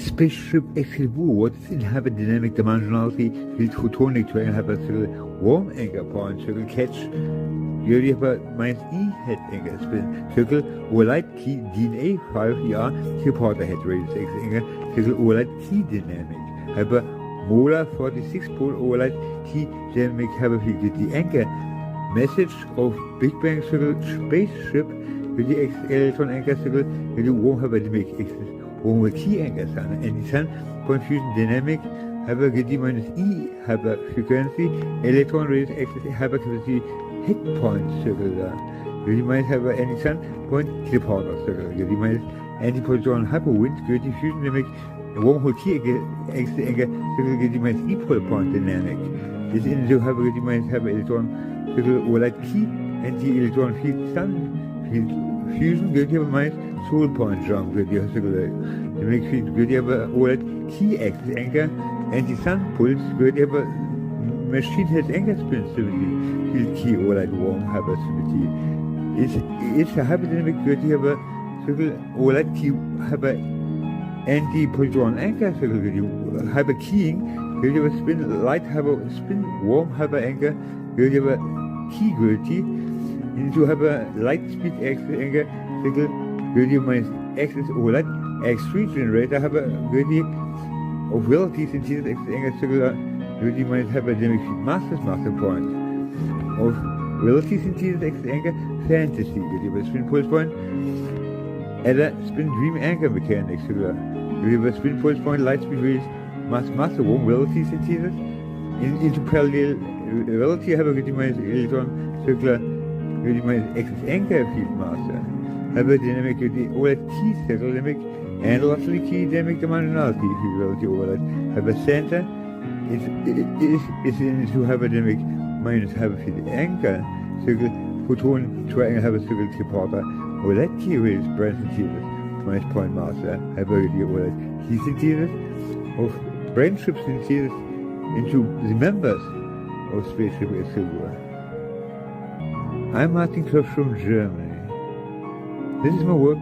spaceship excellent. What is inhabit dynamic dimensionality, field photonic to inhabit warm anchor point, circle catch. You have minus E head anchor spin, circle or light key DNA 5 reporter head radius X anchor, circle or light key dynamic. Have molar 46 pole or light key dynamic have the anchor message of Big Bang circle spaceship with the X electron anchor circle with the warm have the make X warm key anchor sun and the sun confusion dynamic have a D minus E have a frequency electron radius X have a capacity head point circle there. You might have any sun point teleporter circle. You might anti-proton hyperwind good diffusion dynamic wormhole key X anchor circle you might equal point dynamic. This in the have you might have electron circle or light key anti-electron field sun field fusion good you might soul point jump good you circle. The make field good you have or light key X anchor anti-sun pulse good you have machine head anchor spin stability field key or light warm have stability. It's a hyperdynamic good you have a circle or light key have a anti-proton anchor circle good you have a keying good you have a spin light have a spin warm have a anchor good you have a key gravity into have a light speed X anchor circle good you minus X is or light X3 generator have a good you of relative synthesis X anchor circle good you might have a dynamic master point of relative synthesis X anchor fantasy good you have a spin pulse point and a spin dream anchor mechanics circular. You have a spin pulse point light speed radius mass warm relative synthesis into parallel relative have a good you minus electron circular good you minus X anchor field master have a dynamic good you all T circle dynamic and lastly key dynamic dimensionality field relative all have a center is into have a dynamic minus have a field anchor circle photon triangle have a circle teleporter or that key radius branch synthesis minus point master have a key synthesis of brainship synthesis into the members of spaceship Silver. I'm Martin Klosch from Germany. This is my work.